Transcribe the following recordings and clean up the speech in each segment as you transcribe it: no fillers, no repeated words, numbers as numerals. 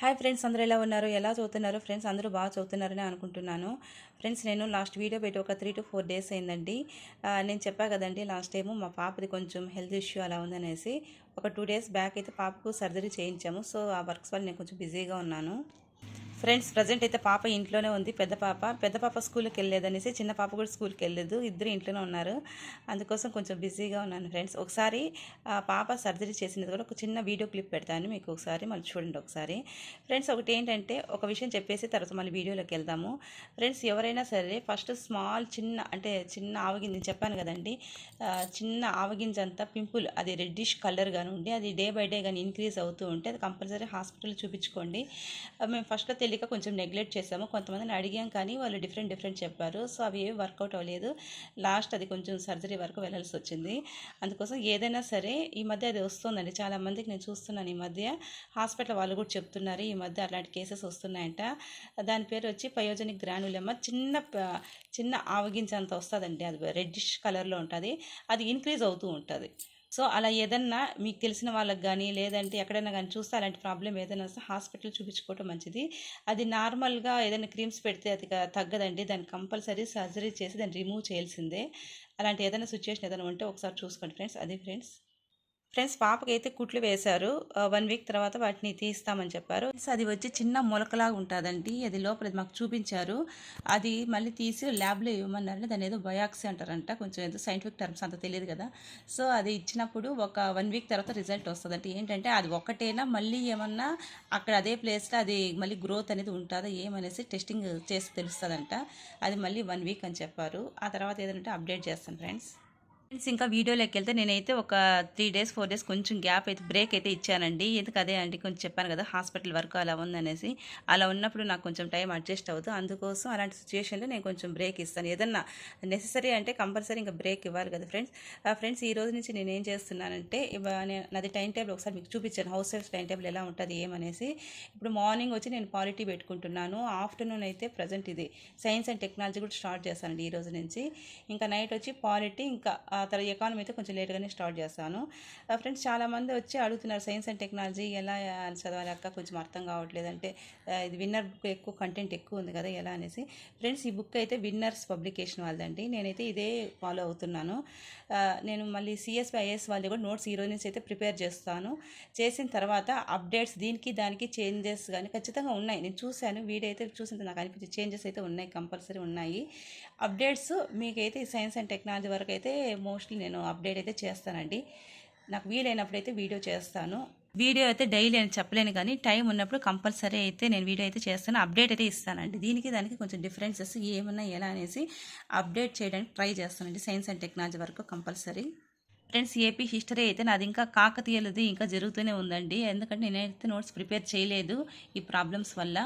Hi friends, అందరూ ఎలా ఉన్నారు? ఎలా చదువుతున్నారు? ఫ్రెండ్స్ అందరూ బాగా చదువుతున్నారని అనుకుంటున్నాను. ఫ్రెండ్స్ నేను లాస్ట్ వీడియో పెట్టి ఒక 3 to 4 డేస్ అయిందండి. నేను చెప్పా కదండి లాస్ట్ టైము మా పాపది కొంచెం హెల్త్ ఇష్యూ అలా ఉందనేసి. ఒక 2 డేస్ బ్యాక్ అయితే పాపకు సర్జరీ చేయించాము. సో ఆ వర్క్స్ వల్ల నేను కొంచెం బిజీగా ఉన్నాను. ఫ్రెండ్స్ ప్రజెంట్ అయితే పాప ఇంట్లోనే ఉంది. పెద్ద పాప స్కూల్కి వెళ్ళలేదనేసి చిన్న పాప కూడా స్కూల్కి వెళ్ళలేదు. ఇద్దరు ఇంట్లోనే ఉన్నారు. అందుకోసం కొంచెం బిజీగా ఉన్నాను ఫ్రెండ్స్. ఒకసారి పాప సర్జరీ చేసినది కూడా ఒక చిన్న వీడియో క్లిప్ పెడతాను మీకు, ఒకసారి మళ్ళీ చూడండి ఒకసారి. ఫ్రెండ్స్ ఒకటి ఏంటంటే ఒక విషయం చెప్పేసి తర్వాత మళ్ళీ వీడియోలోకి వెళ్దాము. ఫ్రెండ్స్ ఎవరైనా సరే ఫస్ట్ చిన్న ఆవగింజ నేను చెప్పాను కదండి, చిన్న ఆవగింజ అంతా పింపుల్ అది రెడ్డిష్ కలర్ కానీ ఉండి అది డే బై డే కానీ ఇంక్రీజ్ అవుతూ ఉంటే అది కంపల్సరీ హాస్పిటల్ చూపించుకోండి. మేము ఫస్ట్లో తెలియక కొంచెం నెగ్లెక్ట్ చేసాము. కొంతమందిని అడిగాం కానీ వాళ్ళు డిఫరెంట్ చెప్పారు. సో అవి ఏవి వర్కౌట్ అవ్వలేదు. లాస్ట్ అది కొంచెం సర్జరీ వరకు వెళ్ళాల్సి వచ్చింది. అందుకోసం ఏదైనా సరే ఈ మధ్య అది వస్తుందండి, చాలామందికి నేను చూస్తున్నాను. ఈ మధ్య హాస్పిటల్ వాళ్ళు కూడా చెప్తున్నారు ఈ మధ్య అలాంటి కేసెస్ వస్తున్నాయంట. దాని పేరు వచ్చి పయోజనిక్ గ్రానులమ్మ. చిన్న ఆవగింజ అంత వస్తుందండి, అది రెడ్డిష్ కలర్లో ఉంటుంది. అది ఇంక్రీజ్ అవుతూ ఉంటుంది. సో అలా ఏదన్నా మీకు తెలిసిన వాళ్ళకి కానీ లేదంటే ఎక్కడైనా కానీ చూస్తే అలాంటి ప్రాబ్లం ఏదైనా వస్తే హాస్పిటల్ చూపించుకోవటం మంచిది. అది నార్మల్గా ఏదైనా క్రీమ్స్ పెడితే అది తగ్గదండి. దాన్ని కంపల్సరీ సర్జరీ చేసి దాన్ని రిమూవ్ చేయాల్సిందే. అలాంటి ఏదైనా సిచ్యువేషన్ ఏదైనా ఉంటే ఒకసారి చూసుకోండి ఫ్రెండ్స్. అది ఫ్రెండ్స్ పాపకైతే కుట్లు వేశారు. 1 వీక్ తర్వాత వాటిని తీస్తామని చెప్పారు. అది వచ్చి చిన్న మొలకలాగా ఉంటుందండి. అది లోపల మాకు చూపించారు. అది మళ్ళీ తీసి ల్యాబ్లో ఇవ్వమన్నారంటే దాన్ని ఏదో బయాక్సీ అంటారంట. కొంచెం ఏదో సైంటిఫిక్ టర్మ్స్ అంత తెలియదు కదా. సో అది ఇచ్చినప్పుడు ఒక 1 వీక్ తర్వాత రిజల్ట్ వస్తుందంట. ఏంటంటే అది ఒకటేనా మళ్ళీ ఏమన్నా అక్కడ అదే ప్లేస్లో అది మళ్ళీ గ్రోత్ అనేది ఉంటుందా ఏమనేసి టెస్టింగ్ చేసి తెలుస్తుందంట. అది మళ్ళీ 1 వీక్ అని చెప్పారు. ఆ తర్వాత ఏదంటే అప్డేట్ చేస్తాను ఫ్రెండ్స్. ఇంకా వీడియోలోకి వెళ్తే నేనైతే ఒక 3 days 4 days కొంచెం గ్యాప్ అయితే బ్రేక్ అయితే ఇచ్చానండి. ఎందుకు అదే అండి, కొంచెం చెప్పాను కదా హాస్పిటల్ వర్క్ అలా ఉందనేసి. అలా ఉన్నప్పుడు నాకు కొంచెం టైం అడ్జస్ట్ అవుతుంది. అందుకోసం అలాంటి సిచ్యువేషన్లో నేను కొంచెం బ్రేక్ ఇస్తాను. ఏదన్నా నెససరీ అంటే కంపల్సరీ ఇంకా బ్రేక్ ఇవ్వాలి కదా ఫ్రెండ్స్. ఫ్రెండ్స్ ఈ రోజు నుంచి నేను ఏం చేస్తున్నానంటే నాది టైం టేబుల్ ఒకసారి మీకు చూపించాను. హౌస్ వైఫ్ టైం టేబుల్ ఎలా ఉంటుంది ఏమనేసి. ఇప్పుడు మార్నింగ్ వచ్చి నేను పాలిటీ పెట్టుకుంటున్నాను. ఆఫ్టర్నూన్ అయితే ప్రజెంట్ ఇది సైన్స్ అండ్ టెక్నాలజీ కూడా స్టార్ట్ చేస్తానండి ఈ రోజు నుంచి. ఇంకా నైట్ వచ్చి పాలిటీ, ఇంకా తర్వాత ఎకానమీ అయితే కొంచెం లేట్గానే స్టార్ట్ చేస్తాను. ఫ్రెండ్స్ చాలామంది వచ్చి అడుగుతున్నారు సైన్స్ అండ్ టెక్నాలజీ ఎలా చదవాలి అక్క, కొంచెం అర్థం కావట్లేదు అంటే. ఇది విన్నర్ బుక్ ఎక్కువ కంటెంట్ ఎక్కువ ఉంది కదా ఎలా అనేసి. ఫ్రెండ్స్ ఈ బుక్ అయితే విన్నర్స్ పబ్లికేషన్ వాళ్ళదండి. నేనైతే ఇదే ఫాలో అవుతున్నాను. నేను మళ్ళీ సిఎస్పి ఐఏఎస్ వాళ్ళది కూడా నోట్స్ ఈ రోజు నుంచి అయితే ప్రిపేర్ చేస్తాను. చేసిన తర్వాత అప్డేట్స్ దీనికి దానికి చేంజెస్ కానీ ఖచ్చితంగా ఉన్నాయి. నేను చూశాను వీడియో అయితే చూసిన నాకు అనిపించే చేంజెస్ అయితే ఉన్నాయి, కంపల్సరీ ఉన్నాయి. అప్డేట్స్ మీకైతే సైన్స్ అండ్ టెక్నాలజీ వరకు అయితే మోస్ట్లీ నేను అప్డేట్ అయితే చేస్తానండి. నాకు వీలైనప్పుడైతే వీడియో చేస్తాను. వీడియో అయితే డైలీ అని చెప్పలేను కానీ టైం ఉన్నప్పుడు కంపల్సరీ అయితే నేను వీడియో అయితే చేస్తాను, అప్డేట్ అయితే ఇస్తానండి. దీనికి దానికి కొంచెం డిఫరెన్సెస్ ఏమన్నా ఎలా అనేసి అప్డేట్ చేయడానికి ట్రై చేస్తానండి. సైన్స్ అండ్ టెక్నాలజీ వరకు కంపల్సరీ. ఫ్రెండ్స్ ఏపీ హిస్టరీ అయితే నాది ఇంకా కాకతీయులది ఇంకా జరుగుతూనే ఉందండి. ఎందుకంటే నేనైతే నోట్స్ ప్రిపేర్ చేయలేదు ఈ ప్రాబ్లమ్స్ వల్ల.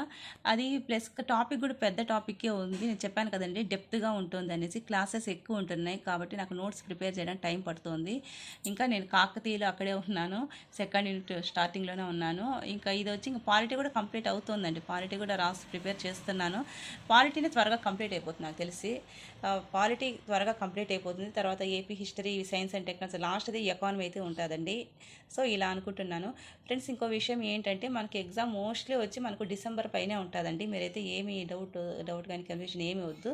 అది ప్లస్ టాపిక్ కూడా పెద్ద టాపిక్కే ఉంది. నేను చెప్పాను కదండి డెప్త్గా ఉంటుంది అనేసి. క్లాసెస్ ఎక్కువ ఉంటున్నాయి కాబట్టి నాకు నోట్స్ ప్రిపేర్ చేయడానికి టైం పడుతుంది. ఇంకా నేను కాకతీయులు అక్కడే ఉన్నాను, సెకండ్ యూనిట్ స్టార్టింగ్లోనే ఉన్నాను. ఇంకా ఇది వచ్చి ఇంకా పాలిటీ కూడా కంప్లీట్ అవుతుందండి. పాలిటీ కూడా రాసి ప్రిపేర్ చేస్తున్నాను. పాలిటీనే త్వరగా కంప్లీట్ అయిపోతుంది నాకు తెలిసి. పాలిటీ త్వరగా కంప్లీట్ అయిపోతుంది. తర్వాత AP history, science and technology, లాస్ట్ది ఎకానమీ అయితే ఉంటుందండి. సో ఇలా అనుకుంటున్నాను ఫ్రెండ్స్. ఇంకో విషయం ఏంటంటే మనకి ఎగ్జామ్ మోస్ట్లీ వచ్చి మనకు డిసెంబర్ పైనే ఉంటుందండి. మీరైతే ఏమి డౌట్ కానీ కన్ఫ్యూజన్ ఏమి వద్దు.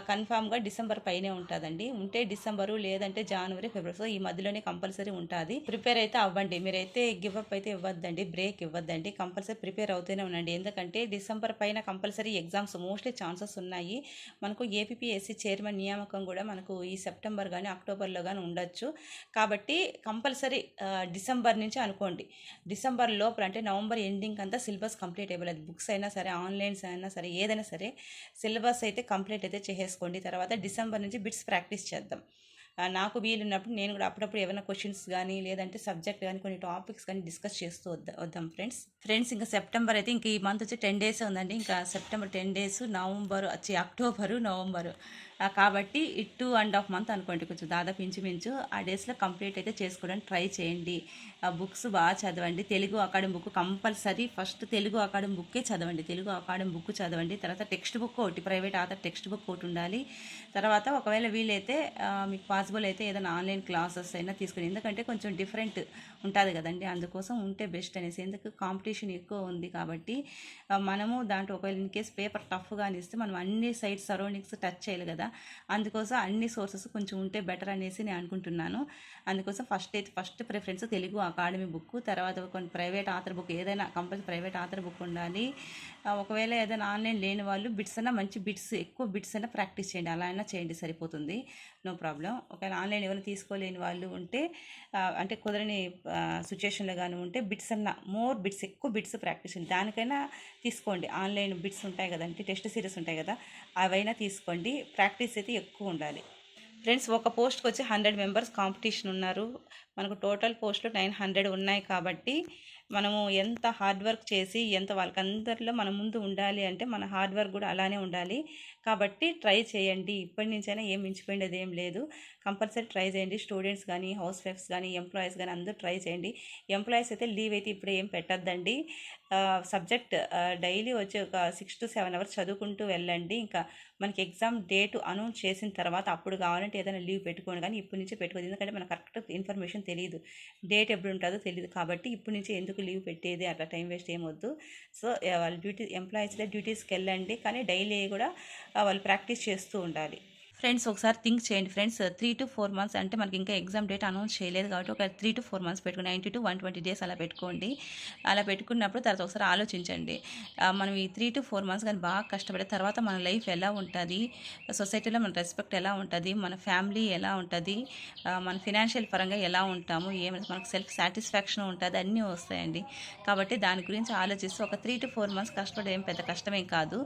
కన్ఫామ్గా డిసెంబర్ పైనే ఉంటుందండి. ఉంటే డిసెంబరు లేదంటే జనవరి ఫిబ్రవరి, సో ఈ మధ్యలోనే కంపల్సరీ ఉంటుంది. ప్రిపేర్ అయితే అవ్వండి. మీరైతే గివప్ అయితే ఇవ్వద్దండి, బ్రేక్ ఇవ్వద్దండి. కంపల్సరీ ప్రిపేర్ అవుతూనే ఉండండి. ఎందుకంటే డిసెంబర్ పైన కంపల్సరీ ఎగ్జామ్స్ మోస్ట్లీ ఛాన్సెస్ ఉన్నాయి. మనకు ఏపీఎస్సీ చైర్మన్ నియామకం కూడా మనకు ఈ సెప్టెంబర్ కానీ అక్టోబర్లో కానీ ఉండొచ్చు. కాబట్టి కంపల్సరీ డిసెంబర్ నుంచి అనుకోండి. డిసెంబర్ లోపల అంటే నవంబర్ ఎండింగ్ అంతా సిలబస్ కంప్లీట్ అయిపోలేదు. బుక్స్ అయినా సరే, ఆన్లైన్స్ అయినా సరే, ఏదైనా సరే సిలబస్ అయితే కంప్లీట్ అయితే చేసేసుకోండి. తర్వాత డిసెంబర్ నుంచి బిట్స్ ప్రాక్టీస్ చేద్దాం. నాకు వీలున్నప్పుడు నేను కూడా అప్పుడప్పుడు ఏమైనా క్వశ్చన్స్ కానీ లేదంటే సబ్జెక్ట్ కానీ కొన్ని టాపిక్స్ కానీ డిస్కస్ చేస్తూ వద్దాం ఫ్రెండ్స్. ఇంకా సెప్టెంబర్ అయితే ఇంకా ఈ మంత్ వచ్చి 10 days ఉందండి. ఇంకా సెప్టెంబర్ 10 days, నవంబర్ వచ్చి అక్టోబరు, నవంబరు కాబట్టి 2.5 మంత్ అనుకోండి, కొంచెం దాదాపు ఇంచుమించు ఆ డేస్లో కంప్లీట్ అయితే చేసుకోవడానికి ట్రై చేయండి. బుక్స్ బాగా చదవండి. Telugu academy book compulsory, first Telugu academy బుక్కే చదవండి. తెలుగు అకాడమీ బుక్ చదవండి. తర్వాత టెక్స్ట్ బుక్ ఒకటి, ప్రైవేట్ ఆథర్ టెక్స్ట్ బుక్ ఒకటి ఉండాలి. తర్వాత ఒకవేళ వీలైతే మీకు పాసిబుల్ అయితే ఏదైనా ఆన్లైన్ క్లాసెస్ అయినా తీసుకుని, ఎందుకంటే కొంచెం డిఫరెంట్ ఉంటుంది కదండి, అందుకోసం ఉంటే బెస్ట్ అనేసి. ఎందుకు కాంపిటీషన్ ఎక్కువ ఉంది కాబట్టి మనము దాంట్లో ఒకవేళ ఇన్ కేస్ పేపర్ టఫ్గా అనిస్తే మనం అన్ని సైడ్ సరౌండింగ్స్ టచ్ చేయాలి కదా, అందుకోసం అన్ని సోర్సెస్ కొంచెం ఉంటే బెటర్ అనేసి నేను అనుకుంటున్నాను. అందుకోసం first preference Telugu academy book, తర్వాత కొన్ని ప్రైవేట్ ఆథర్ బుక్, ఏదైనా కంపల్సరీ ప్రైవేట్ ఆథర్ బుక్ ఉండాలి. ఒకవేళ ఏదైనా ఆన్లైన్ లేని వాళ్ళు బిట్స్ అయినా, మంచి బిట్స్, ఎక్కువ బిట్స్ అయినా ప్రాక్టీస్ చేయండి, అలా అయినా చేయండి, సరిపోతుంది, నో ప్రాబ్లం. ఒకవేళ ఆన్లైన్ ఎవరైనా తీసుకోలేని వాళ్ళు ఉంటే, అంటే కుదరని సిచ్యుయేషన్లో కానీ ఉంటే బిట్స్ అన్న మోర్ బిట్స్, ఎక్కువ బిట్స్ ప్రాక్టీస్ చేయండి, దానికైనా తీసుకోండి. ఆన్లైన్ బిట్స్ ఉంటాయి కదండి, టెస్ట్ సిరీస్ ఉంటాయి కదా, అవైనా తీసుకోండి. ప్రాక్టీస్ అయితే ఎక్కువ ఉండాలి ఫ్రెండ్స్. ఒక పోస్ట్కి వచ్చి 100 మెంబర్స్ కాంపిటీషన్ ఉన్నారు. మనకు టోటల్ పోస్టులు 900 ఉన్నాయి కాబట్టి మనము ఎంత హార్డ్ వర్క్ చేసి ఎంత వాళ్ళకందరిలో మనం ముందు ఉండాలి అంటే మన హార్డ్ వర్క్ కూడా అలానే ఉండాలి. కాబట్టి ట్రై చేయండి. ఇప్పటి నుంచైనా ఏం మించిపోయినది ఏం లేదు, కంపల్సరీ ట్రై చేయండి. స్టూడెంట్స్ కానీ, హౌస్ వైఫ్స్ కానీ, ఎంప్లాయీస్ కానీ అందరూ ట్రై చేయండి. ఎంప్లాయీస్ అయితే లీవ్ అయితే ఇప్పుడు ఏం పెట్టద్దండి. సబ్జెక్ట్ డైలీ వచ్చి ఒక 6 to 7 అవర్స్ చదువుకుంటూ వెళ్ళండి. ఇంకా మనకి ఎగ్జామ్ డేట్ అనౌన్స్ చేసిన తర్వాత అప్పుడు కావాలంటే ఏదైనా లీవ్ పెట్టుకోండి, కానీ ఇప్పటి నుంచి పెట్టుకోదు. ఎందుకంటే మనకు కరెక్ట్ ఇన్ఫర్మేషన్ తెలియదు, డేట్ ఎప్పుడు ఉంటుందో తెలియదు. కాబట్టి ఇప్పటి నుంచి ఎందుకు లీవ్ పెట్టేది, అట్లా టైం వేస్ట్ ఏమొద్దు. సో వాళ్ళ ఎంప్లాయీస్లో డ్యూటీస్కి వెళ్ళండి, కానీ డైలీ కూడా వాళ్ళు ప్రాక్టీస్ చేస్తూ ఉండాలి. ఫ్రెండ్స్ ఒకసారి థింక్ చేయండి ఫ్రెండ్స్, 3 to 4 months అంటే మనకి ఇంకా ఎగ్జామ్ డేట్ అనౌన్స్ చేయలేదు కాబట్టి ఒక 3 to 4 months పెట్టుకోండి, 90 to 120 days అలా పెట్టుకోండి. అలా పెట్టుకున్నప్పుడు తర్వాత ఒకసారి ఆలోచించండి, మనం ఈ 3 to 4 months కానీ బాగా కష్టపడే తర్వాత మన లైఫ్ ఎలా ఉంటుంది, సొసైటీలో మన రెస్పెక్ట్ ఎలా ఉంటుంది, మన ఫ్యామిలీ ఎలా ఉంటుంది, మన ఫినాన్షియల్ పరంగా ఎలా ఉంటాము, ఏమైనా మనకు సెల్ఫ్ సాటిస్ఫాక్షన్ ఉంటుంది, అన్నీ వస్తాయండి. కాబట్టి దాని గురించి ఆలోచిస్తూ ఒక 3 to 4 months కష్టపడే ఏం పెద్ద కష్టమేం కాదు.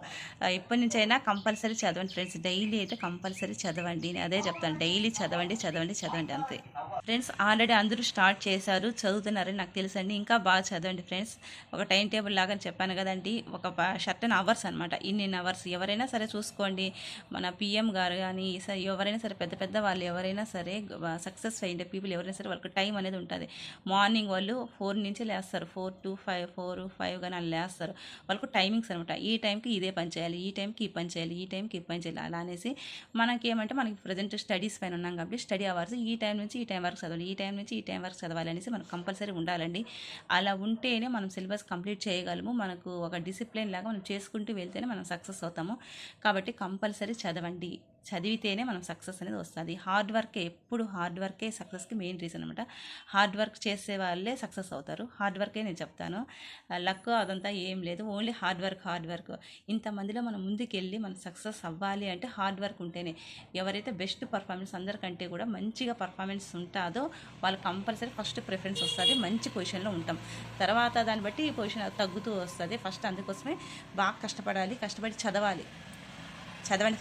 ఇప్పటి నుంచి అయినా కంపల్సరీ చదవండి ఫ్రెండ్స్, డైలీ అయితే కంపల్సరీ చదవండి. నేను అదే చెప్తాను, డైలీ చదవండి చదవండి చదవండి అంతే. ఫ్రెండ్స్ ఆల్రెడీ అందరూ స్టార్ట్ చేశారు, చదువుతున్నారని నాకు తెలుసండి. ఇంకా బాగా చదవండి ఫ్రెండ్స్. ఒక టైం టేబుల్ లాగా చెప్పాను కదండి, ఒక సర్టన్ అవర్స్ అనమాట, ఇన్ని అవర్స్. ఎవరైనా సరే చూసుకోండి, మన పిఎం గారు కానీ ఎవరైనా సరే, పెద్ద పెద్ద వాళ్ళు ఎవరైనా సరే, సక్సెస్ అయిన పీపుల్ ఎవరైనా సరే, వాళ్ళకి టైం అనేది ఉంటుంది. మార్నింగ్ వాళ్ళు 4 నుంచి లేస్తారు, 4 to 5 కానీ వాళ్ళు లేస్తారు. వాళ్ళకు టైమింగ్స్ అనమాట, ఈ టైంకి ఇదే పని చేయాలి, ఈ టైంకి ఈ పని చేయాలి, ఈ టైంకి ఈ పని చేయాలి, అలా అనేసి. మనకేమంటే మనకి ప్రజెంట్ స్టడీస్ పైన ఉన్నాం కాబట్టి స్టడీ అవర్స్ ఈ టైం నుంచి ఈ టైం వరకు చదవాలి, ఈ టైం నుంచి ఈ టైం వరకు చదవాలి అనేసి మనకు కంపల్సరీ ఉండాలండి. అలా ఉంటేనే మనం సిలబస్ కంప్లీట్ చేయగలము. మనకు ఒక డిసిప్లిన్ లాగా మనం చేసుకుంటూ వెళ్తేనే మనం సక్సెస్ అవుతాము. కాబట్టి కంపల్సరీ చదవండి, చదివితేనే మనం సక్సెస్ అనేది వస్తుంది. హార్డ్ వర్కే, ఎప్పుడు హార్డ్ వర్కే సక్సెస్కి మెయిన్ రీజన్ అనమాట. హార్డ్ వర్క్ చేసే వాళ్ళే సక్సెస్ అవుతారు. హార్డ్ వర్కే నేను చెప్తాను, లక్ అదంతా ఏం లేదు, ఓన్లీ హార్డ్ వర్క్. ఇంతమందిలో మనం ముందుకెళ్ళి మనం సక్సెస్ అవ్వాలి అంటే హార్డ్ వర్క్ ఉంటేనే. ఎవరైతే బెస్ట్ పర్ఫార్మెన్స్ అందరికంటే కూడా మంచిగా పర్ఫార్మెన్స్ ఉంటుందో వాళ్ళు కంపల్సరీ ఫస్ట్ ప్రిఫరెన్స్ వస్తుంది, మంచి పొజిషన్లో ఉంటాం. తర్వాత దాన్ని బట్టి ఈ పొజిషన్ తగ్గుతూ వస్తుంది. ఫస్ట్ అందుకోసమే బాగా కష్టపడాలి, కష్టపడి చదవండి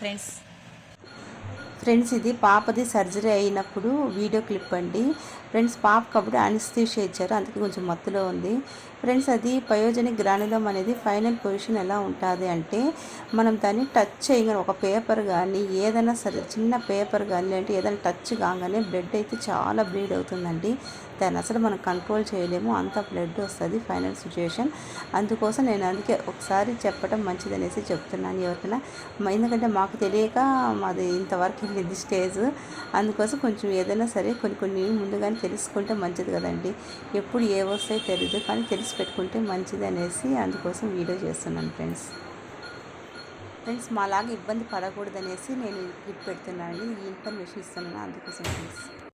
ఫ్రెండ్స్. ఇది పాపది సర్జరీ అయినప్పుడు వీడియో క్లిప్ అండి ఫ్రెండ్స్. పాపకు అప్పుడు అనస్థీషియా ఇచ్చారు, అందుకే కొంచెం మత్తులో ఉంది ఫ్రెండ్స్. అది పయోజనిక్ గ్రానులోమ్ అనేది ఫైనల్ పొజిషన్ ఎలా ఉంటుంది అంటే, మనం దాన్ని టచ్ చేయగానే ఒక పేపర్ కానీ ఏదైనా సరే, చిన్న పేపర్ కానీ అంటే ఏదైనా టచ్ కాగానే బ్లడ్ అయితే చాలా బ్లీడ్ అవుతుందండి. దాన్ని అసలు మనం కంట్రోల్ చేయలేము, అంత బ్లడ్ వస్తుంది ఫైనల్ సిచ్యుయేషన్. అందుకోసం నేను అందుకే ఒకసారి చెప్పడం మంచిదనేసి చెప్తున్నాను ఎవరికైనా, ఎందుకంటే మాకు తెలియక మాది ఇంతవరకు వెళ్ళింది స్టేజ్. అందుకోసం కొంచెం ఏదైనా సరే కొన్ని ముందుగానే తెలుసుకుంటే మంచిది కదండి. ఎప్పుడు ఏ వస్తాయో తెలియదు, కానీ తెలిసి పెట్టుకుంటే మంచిది అనేసి అందుకోసం వీడియో చేస్తున్నాను ఫ్రెండ్స్. మాలాగా ఇబ్బంది పడకూడదనేసి నేను క్లిప్ పెడుతున్నాను, ఈ ఇన్ఫర్మేషన్ ఇస్తున్నాను అందుకోసం ఫ్రెండ్స్.